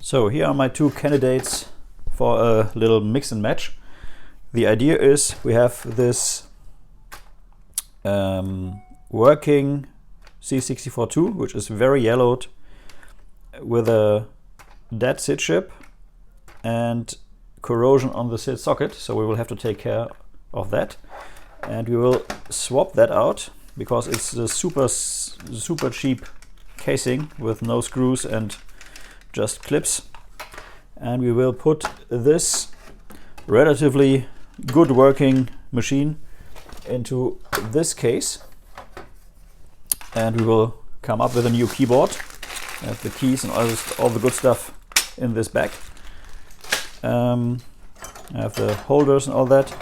So here are my two candidates for a little mix and match. The idea is we have this working C64 2, which is very yellowed with a dead SID chip and corrosion on the SID socket, so we will have to take care of that. And we will swap that out because it's the super cheap casing with no screws and just clips, and we will put this relatively good working machine into this case, and we will come up with a new keyboard. I have the keys and all the good stuff in this bag. I have the holders and all that,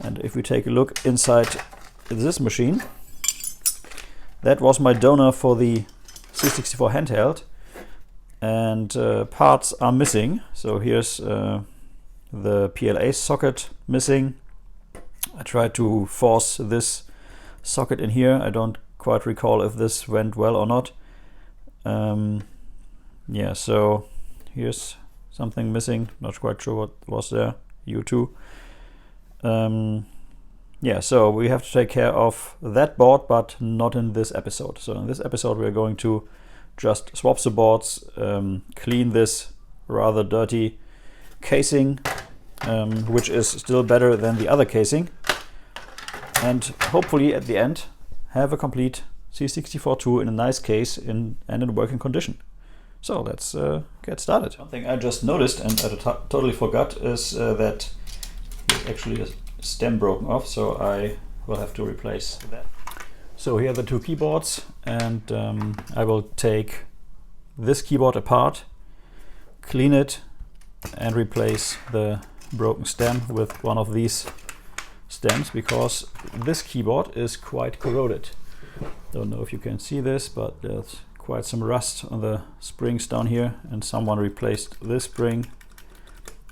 and if we take a look inside this machine, that was my donor for the C64 handheld. And parts are missing. So here's the PLA socket missing. I tried to force this socket in here. I don't quite recall if this went well or not. Yeah, so here's something missing. Not quite sure what was there. U2. Yeah, so we have to take care of that board, but not in this episode. So in this episode we are going to just swap the boards, clean this rather dirty casing, which is still better than the other casing, and hopefully at the end have a complete C64 2 in a nice case and in working condition. So let's get started. One thing I just noticed and I totally forgot is that there's actually a stem broken off, so I will have to replace that. So here are the two keyboards, and I will take this keyboard apart, clean it, and replace the broken stem with one of these stems, because this keyboard is quite corroded. Don't know if you can see this, but there's quite some rust on the springs down here, and someone replaced this spring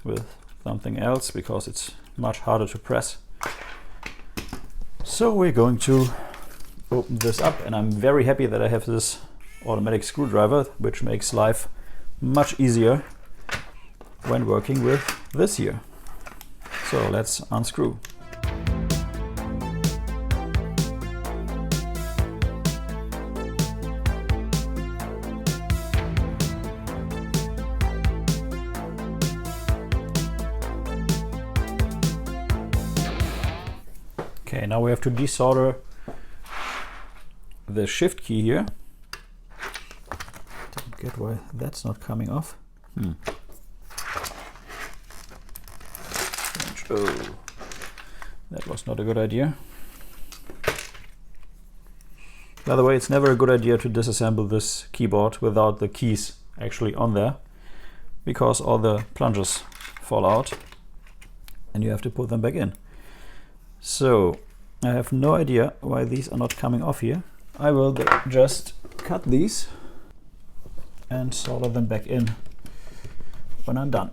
with something else because it's much harder to press. So we're going to open this up, and I'm very happy that I have this automatic screwdriver, which makes life much easier when working with this here. So let's unscrew. Okay, now we have to desolder the shift key here. Don't get why that's not coming off. Oh, that was not a good idea. By the way, it's never a good idea to disassemble this keyboard without the keys actually on there, because all the plungers fall out and you have to put them back in. So I have no idea why these are not coming off here. I will just cut these and solder them back in when I'm done.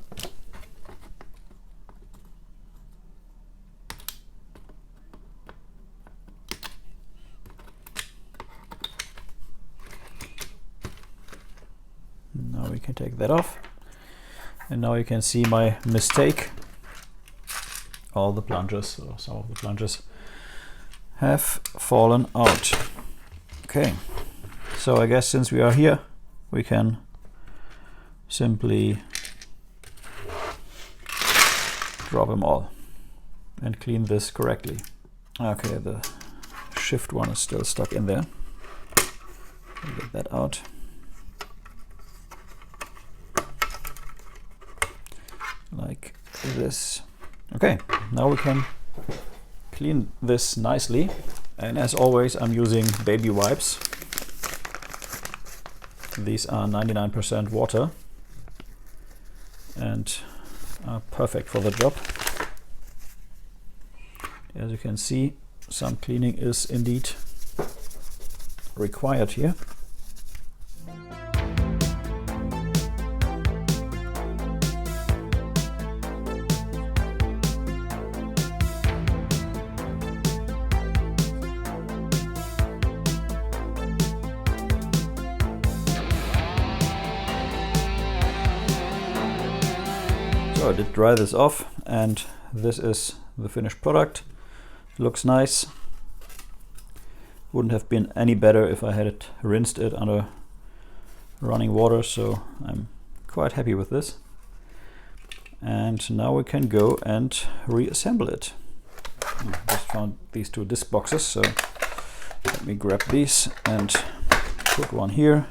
Now we can take that off, and now you can see my mistake. All the plungers, or some of the plungers, have fallen out. Okay, so I guess since we are here, we can simply drop them all and clean this correctly. Okay, the shift one is still stuck in there. I'll get that out. Like this. Okay, now we can clean this nicely, and as always I'm using baby wipes. These are 99% water and are perfect for the job. As you can see, some cleaning is indeed required here. So I did dry this off, and this is the finished product. Looks nice. Wouldn't have been any better if I had rinsed it under running water, so I'm quite happy with this. And now we can go and reassemble it. I just found these two disc boxes, so let me grab these and put one here.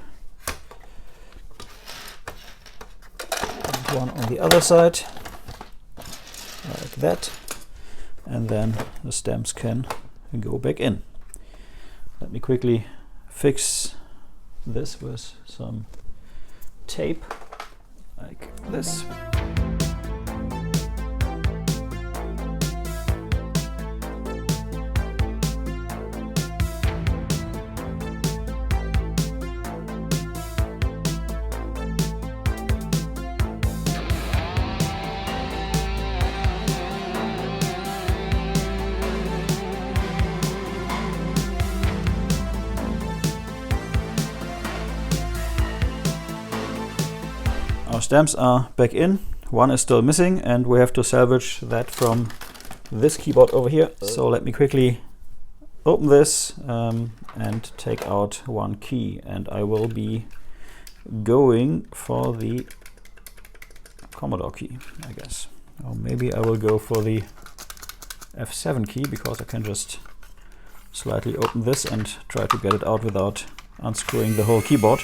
And one on the other side, like that. And then the stems can go back in. Let me quickly fix this with some tape, like this. Our stamps are back in. One is still missing, and we have to salvage that from this keyboard over here. So let me quickly open this and take out one key, and I will be going for the Commodore key, I guess. Or maybe I will go for the F7 key, because I can just slightly open this and try to get it out without unscrewing the whole keyboard.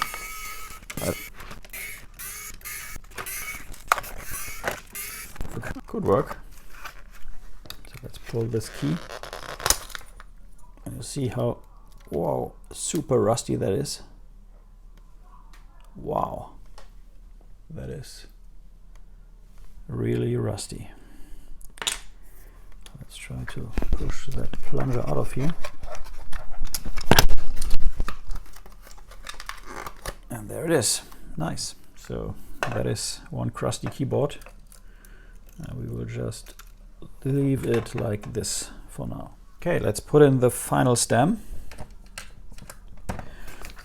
Could work. So let's pull this key. And you see how, wow, super rusty that is. Wow, that is really rusty. Let's try to push that plunger out of here. And there it is. Nice. So that is one crusty keyboard. And we will just leave it like this for now. Okay, let's put in the final stem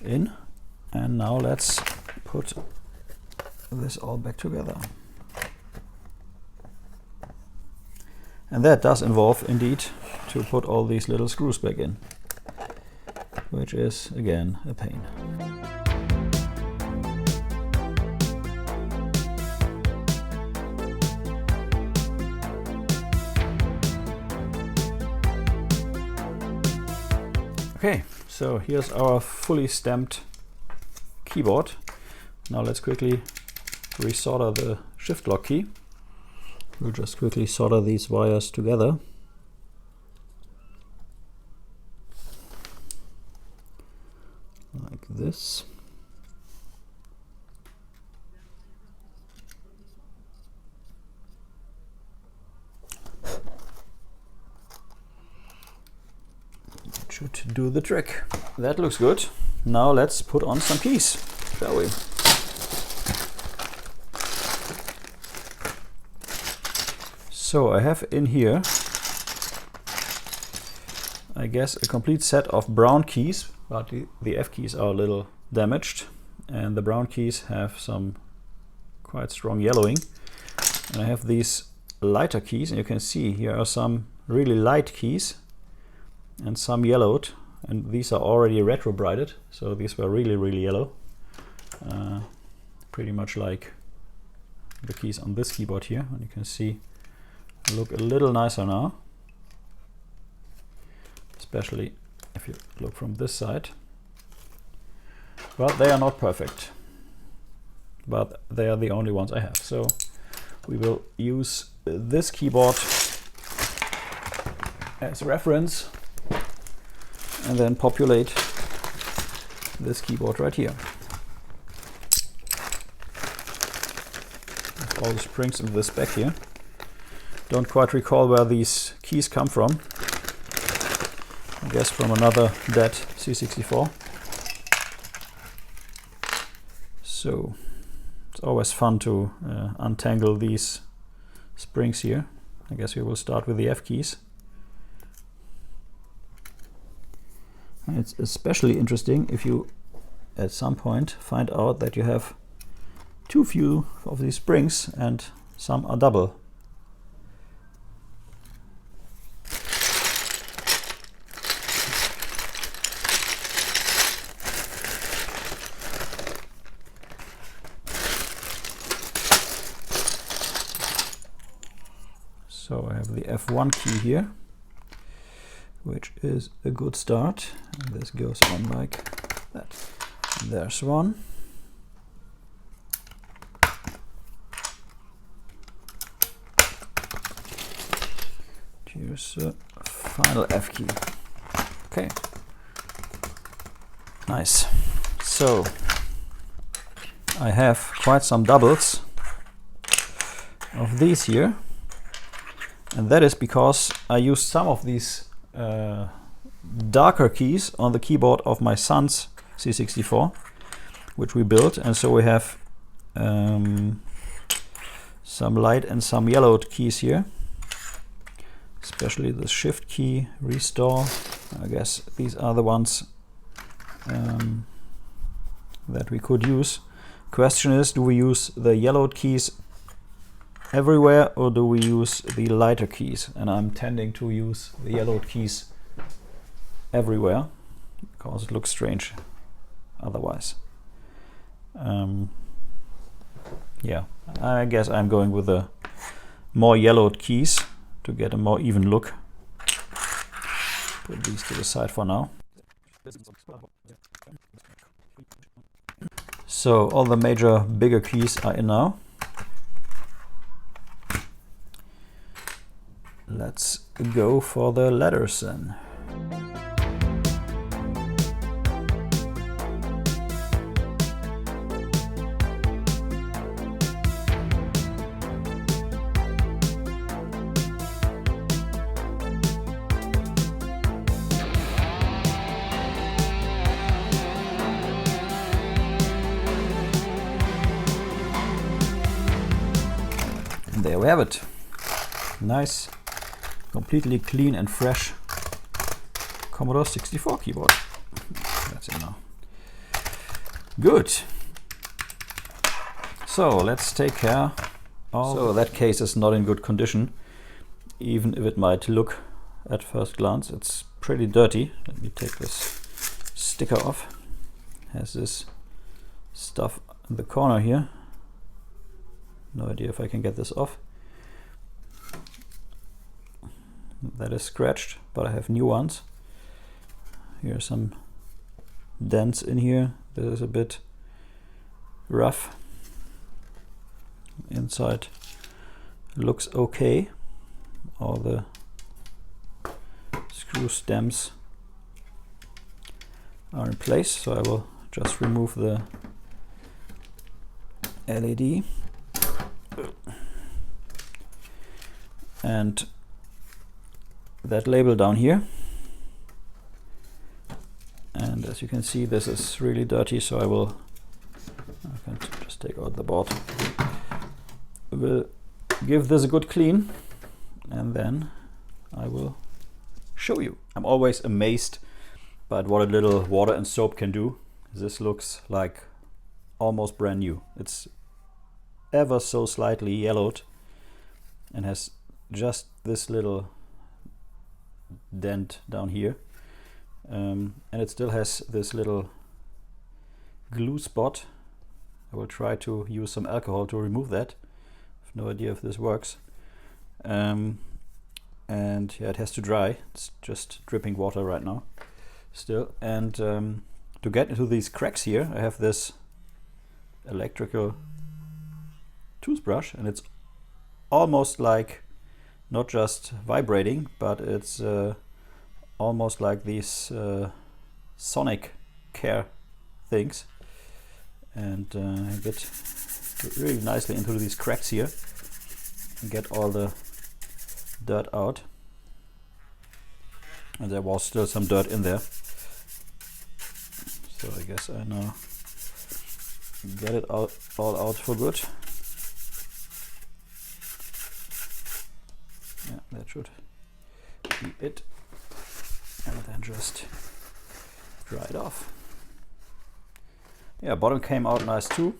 in, and now let's put this all back together. And that does involve indeed to put all these little screws back in, which is again a pain. Okay, so here's our fully stamped keyboard. Now let's quickly resolder the shift lock key. We'll just quickly solder these wires together. Like this. Should do the trick. That looks good. Now let's put on some keys, shall we? So I have in here, I guess, a complete set of brown keys, but the F keys are a little damaged, and the brown keys have some quite strong yellowing. And I have these lighter keys, and you can see here are some really light keys and some yellowed, and these are already retro brighted, so these were really yellow, pretty much like the keys on this keyboard here. And you can see they look a little nicer now, especially if you look from this side. But they are not perfect, but they are the only ones I have, so we will use this keyboard as reference and then populate this keyboard right here. With all the springs in this back here. Don't quite recall where these keys come from. I guess from another dead C64. So it's always fun to untangle these springs here. I guess we will start with the F keys. It's especially interesting if you at some point find out that you have too few of these springs and Some are double. So I have the F1 key here, which is a good start. And this goes on like that. There's one. Here's the final F key. Okay. Nice. So I have quite some doubles of these here. And that is because I used some of these darker keys on the keyboard of my son's C64, which we built. And so we have some light and some yellowed keys here, especially the shift key, restore. I guess these are the ones that we could use. Question is, do we use the yellowed keys everywhere or do we use the lighter keys? And I'm tending to use the yellowed keys everywhere because it looks strange otherwise. Yeah, I guess I'm going with the more yellowed keys to get a more even look. Put these to the side for now. So all the major bigger keys are in now. Let's go for the letters then. And there we have it. Nice, completely clean and fresh Commodore 64 keyboard. That's it now. Good. So let's take care. So that case is not in good condition, even if it might look at first glance. It's pretty dirty. Let me take this sticker off. Has this stuff in the corner here. No idea if I can get this off. That is scratched, but I have new ones. Here are some dents in here. This is a bit rough. Inside looks okay. All the screw stems are in place, so I will just remove the LED and that label down here. And as you can see, this is really dirty, so I can just take out the board. We'll give this a good clean and then I will show you. I'm always amazed by what a little water and soap can do. This looks like almost brand new. It's ever so slightly yellowed and has just this little dent down here, and it still has this little glue spot. I will try to use some alcohol to remove that. I have no idea if this works. And yeah, it has to dry. It's just dripping water right now still. And to get into these cracks here, I have this electrical toothbrush, and it's almost like not just vibrating, but it's almost like these sonic care things, and get really nicely into these cracks here and get all the dirt out. And there was still some dirt in there, so I guess I now get it all out for good. Yeah, that should be it. And then just dry it off. Yeah, bottom came out nice too.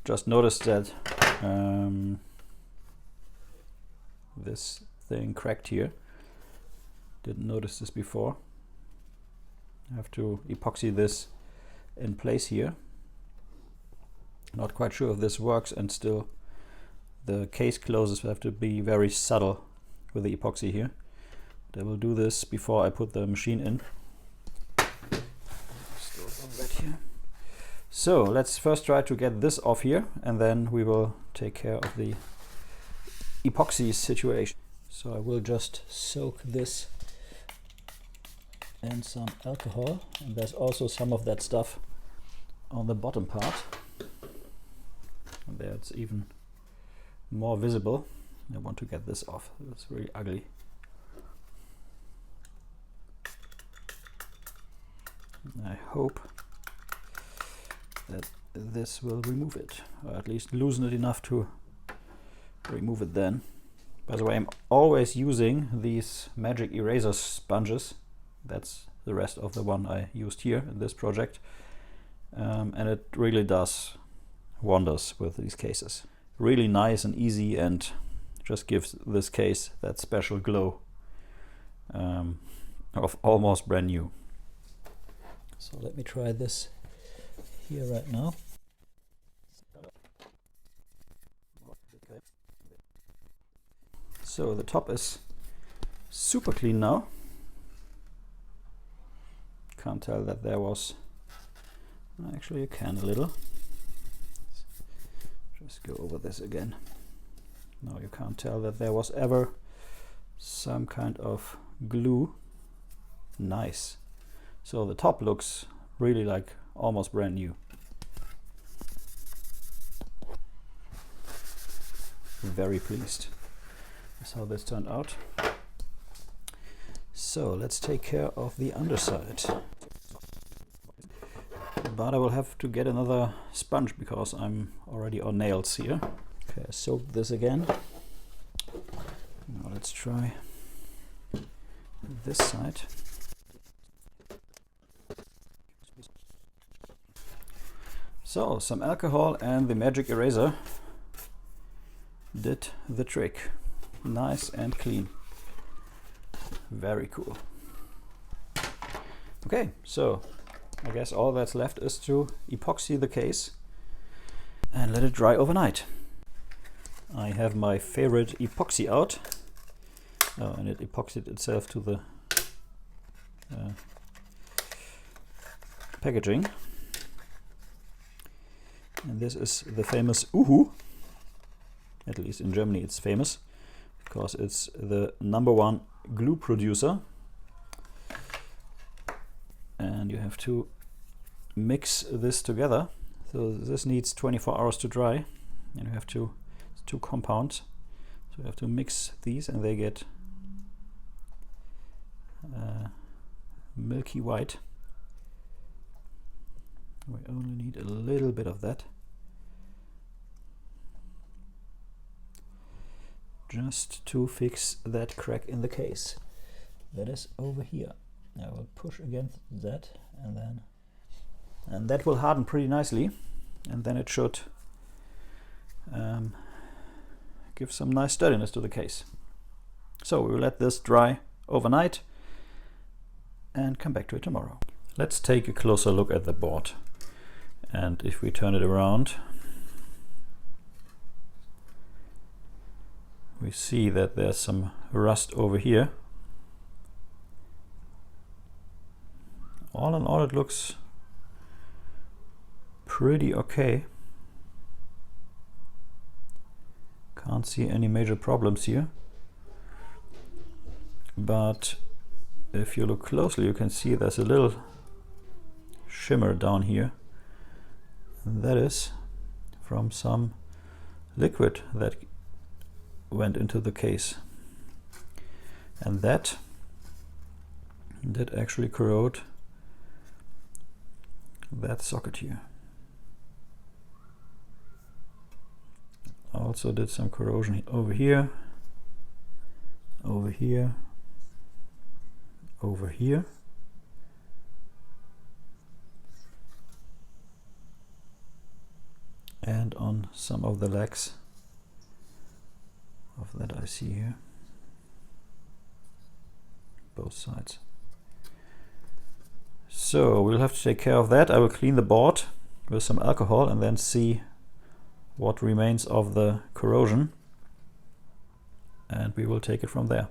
Just noticed that This thing cracked here. Didn't notice this before. I have to epoxy this in place here. Not quite sure if this works, and still the case closes have to be very subtle with the epoxy here. But I will do this before I put the machine in. Still some red here. So let's first try to get this off here, and then we will take care of the epoxy situation. So I will just soak this in some alcohol, and there's also some of that stuff on the bottom part. And there it's even more visible. I want to get this off. It's really ugly. I hope that this will remove it, or at least loosen it enough to remove it then. By the way, I'm always using these magic eraser sponges. That's the rest of the one I used here in this project. And it really does wonders with these cases. Really nice and easy, and just gives this case that special glow of almost brand new. So let me try this here right now. So the top is super clean now. Can't tell that there was, actually you can a little. Just go over this again. No, you can't tell that there was ever some kind of glue. Nice. So the top looks really like almost brand new. Very pleased. That's how this turned out. So let's take care of the underside. But I will have to get another sponge because I'm already on nails here. Okay, I soaked this again. Now let's try this side. So some alcohol and the magic eraser did the trick. Nice and clean. Very cool. Okay, so I guess all that's left is to epoxy the case and let it dry overnight. I have my favorite epoxy out. Oh, and it epoxied itself to the packaging. And this is the famous Uhu. At least in Germany it's famous, because it's the #1 glue producer. And you have to mix this together. So this needs 24 hours to dry, and you have to, it's 2 compounds. So you have to mix these, and they get milky white. We only need a little bit of that, just to fix that crack in the case that is over here. I will push against that, and that will harden pretty nicely, and then it should give some nice sturdiness to the case. So we will let this dry overnight and come back to it tomorrow. Let's take a closer look at the board. And if we turn it around, we see that there's some rust over here. All in all, it looks pretty okay. Can't see any major problems here. But if you look closely, you can see there's a little shimmer down here. And that is from some liquid that went into the case. And that did actually corrode that socket here. Also did some corrosion over here, over here, over here. And on some of the legs that IC here, both sides. So we'll have to take care of that. I will clean the board with some alcohol and then see what remains of the corrosion, and we will take it from there.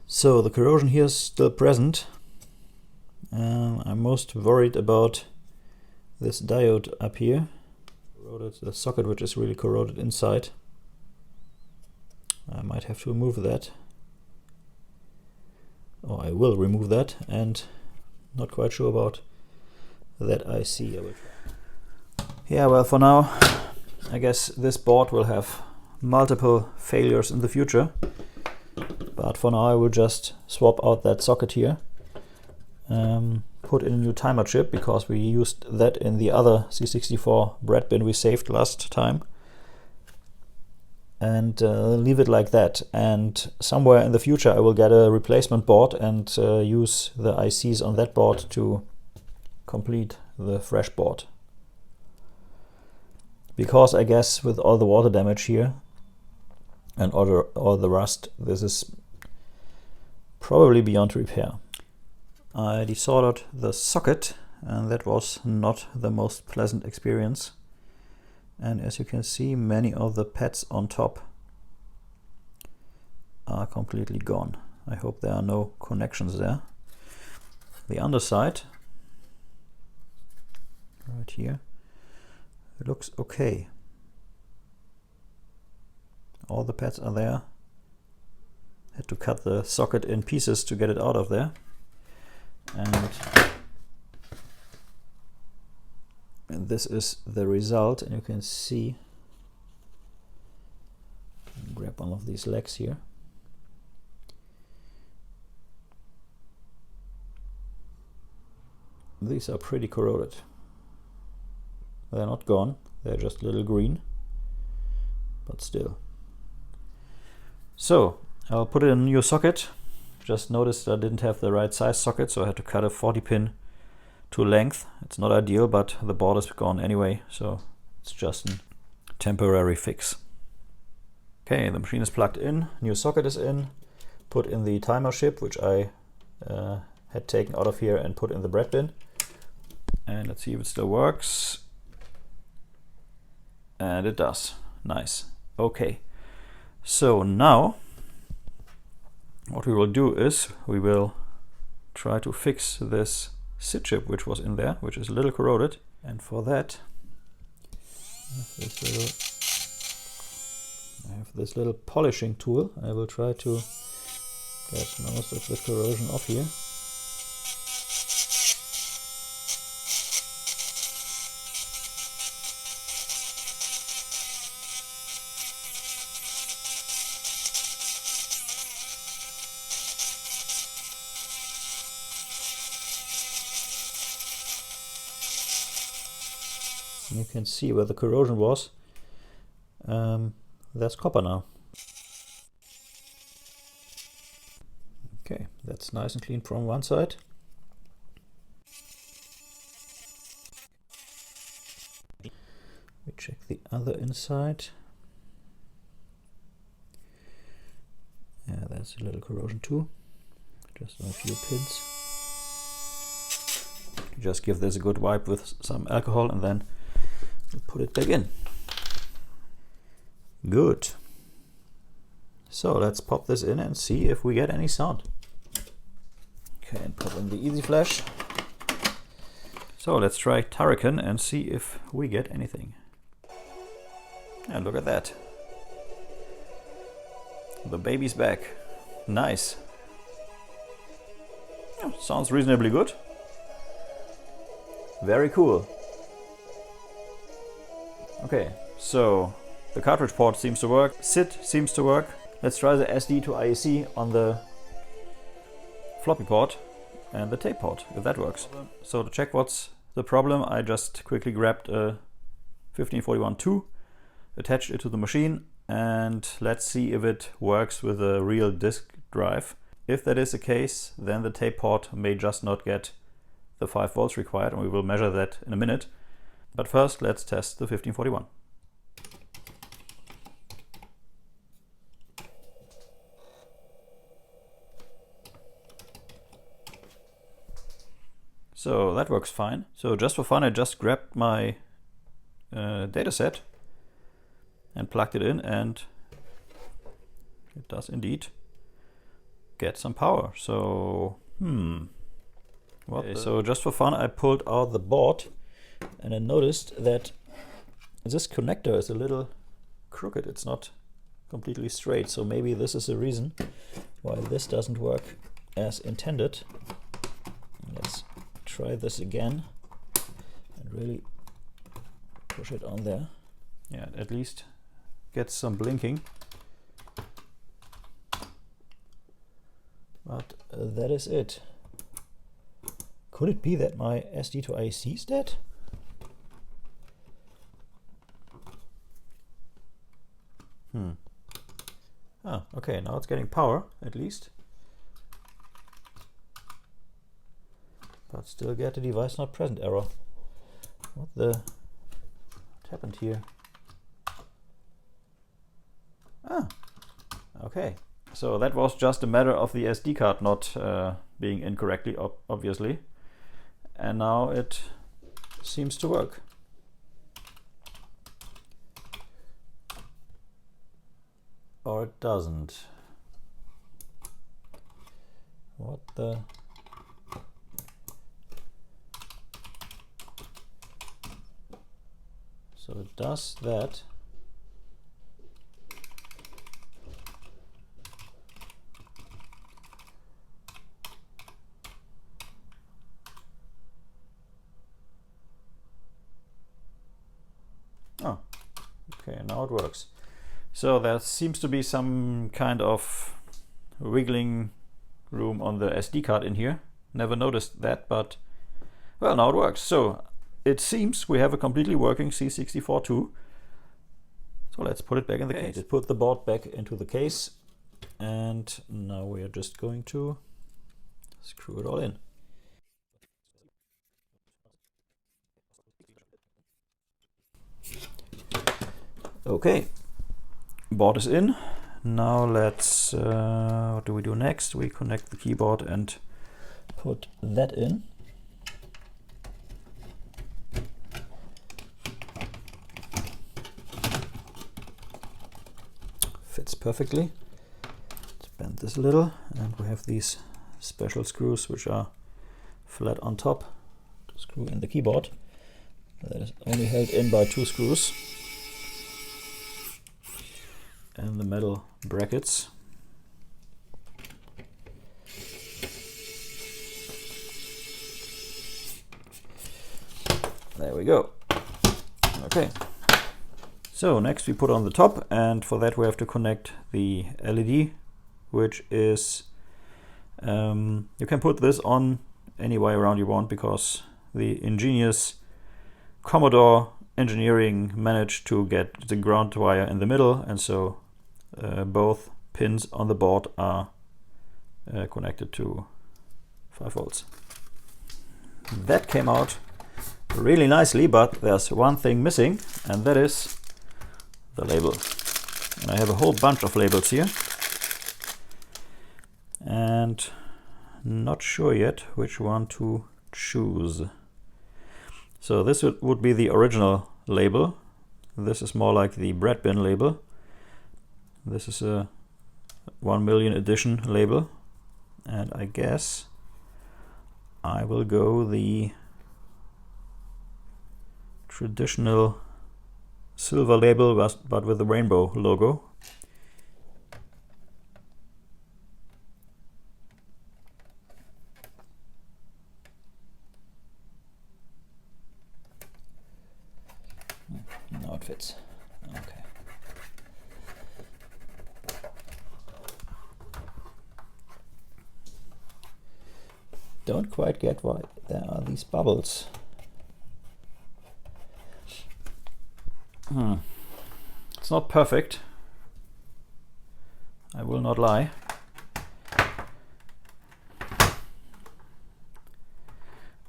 So the corrosion here is still present. I'm most worried about this diode up here, the socket which is really corroded inside. I might have to remove that, or I will remove that, and not quite sure about that IC. Yeah, well, for now I guess this board will have multiple failures in the future, but for now I will just swap out that socket here, put in a new timer chip, because we used that in the other C64 bread bin we saved last time, and leave it like that. And somewhere in the future I will get a replacement board and use the ICs on that board to complete the fresh board. Because I guess with all the water damage here and all the rust, this is probably beyond repair. I desoldered the socket, and that was not the most pleasant experience. And as you can see, many of the pads on top are completely gone. I hope there are no connections there. The underside, right here, it looks okay. All the pads are there. Had to cut the socket in pieces to get it out of there. And this is the result, and you can see, grab one of these legs here. These are pretty corroded. They're not gone, they're just a little green, but still. So I'll put it in a new socket. Just noticed I didn't have the right size socket, so I had to cut a 40 pin to length. It's not ideal, but the board is gone anyway, so it's just a temporary fix. Okay, the machine is plugged in, new socket is in, put in the timer chip, which I had taken out of here and put in the bread bin. And let's see if it still works. And it does. Nice. Okay, so now what we will do is we will try to fix this SID chip which was in there, which is a little corroded, and for that I have this little polishing tool. I will try to get most of the corrosion off here. You can see where the corrosion was. That's copper now. Okay, that's nice and clean from one side. We check the other inside. Yeah, that's a little corrosion too. Just on a few pins. Just give this a good wipe with some alcohol and then put it back in. Good. So let's pop this in and see if we get any sound. Okay, and put in the easy flash. So let's try Turrican and see if we get anything. And look at that. The baby's back. Nice. Yeah, sounds reasonably good. Very cool. Okay, so the cartridge port seems to work, SID seems to work. Let's try the SD to IEC on the floppy port and the tape port, if that works. So to check what's the problem, I just quickly grabbed a 1541-2, attached it to the machine, and let's see if it works with a real disk drive. If that is the case, then the tape port may just not get the 5 volts required, and we will measure that in a minute. But first, let's test the 1541. So that works fine. So just for fun, I just grabbed my dataset and plugged it in, and it does indeed get some power. So, so just for fun, I pulled out the board, and I noticed that this connector is a little crooked. It's not completely straight. So maybe this is the reason why this doesn't work as intended. Let's try this again and really push it on there. Yeah, at least gets some blinking. But that is it. Could it be that my SD to IC is dead? Ah, okay, now it's getting power at least. But still get a device not present error. What happened here? Ah, okay. So that was just a matter of the SD card not being incorrectly, obviously. And now it seems to work. Or it doesn't. What the? So it does that. Oh, okay, now it works. So there seems to be some kind of wiggling room on the SD card in here. Never noticed that, but well, now it works. So it seems we have a completely working C64 2. So let's put it back in the case. Let's put the board back into the case, and now we are just going to screw it all in. Okay, board is in. Now let's, what do we do next? We connect the keyboard and put that in. Fits perfectly. Let's bend this a little, and we have these special screws which are flat on top to screw in the keyboard. That is only held in by 2 screws. And the metal brackets. There we go. Okay. So next we put on the top, and for that we have to connect the LED, which is, you can put this on any way around you want, because the ingenious Commodore engineering managed to get the ground wire in the middle, and so both pins on the board are connected to 5 volts. That came out really nicely, but there's one thing missing, and that is the label. And I have a whole bunch of labels here, and not sure yet which one to choose. So this would be the original label. This is more like the bread bin label. This is a 1 million edition label, and I guess I will go the traditional silver label, but with the rainbow logo. Now it fits. Okay. Don't quite get why there are these bubbles. It's not perfect, I will not lie.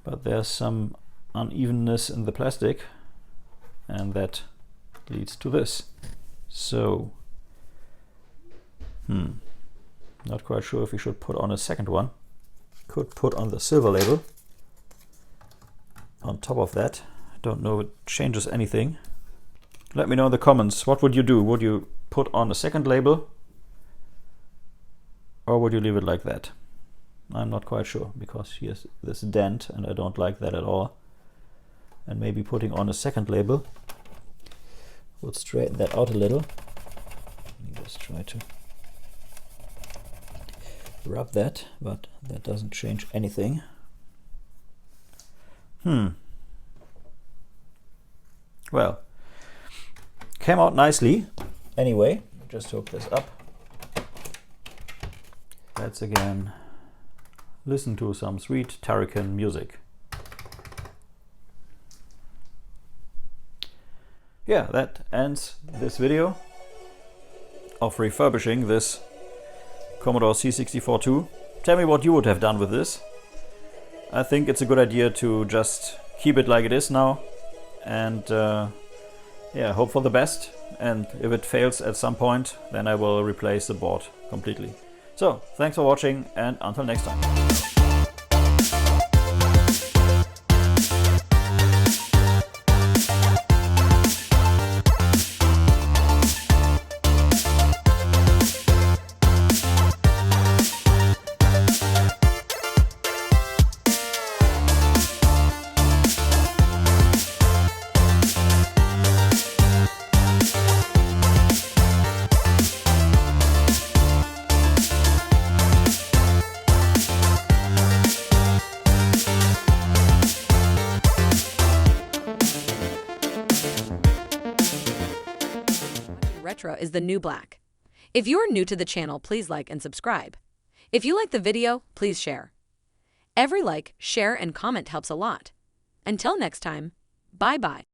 But there's some unevenness in the plastic, and that leads to this. So, not quite sure if we should put on a second one. Could put on the silver label on top of that. Don't know if it changes anything. Let me know in the comments, what would you do? Would you put on a second label, or would you leave it like that? I'm not quite sure, because here's this dent and I don't like that at all. And maybe putting on a second label would straighten that out a little. Let me just try to rub that, but that doesn't change anything. Well, came out nicely. Anyway, just hook this up. Let's again listen to some sweet Tarikan music. Yeah, that ends this video of refurbishing this Commodore C64 II. Tell me what you would have done with this. I think it's a good idea to just keep it like it is now, and yeah, hope for the best. And if it fails at some point, then I will replace the board completely. So, thanks for watching, and until next time. Retro is the new black. If you're new to the channel, please like and subscribe. If you like the video, please share. Every like, share, and comment helps a lot. Until next time, bye-bye.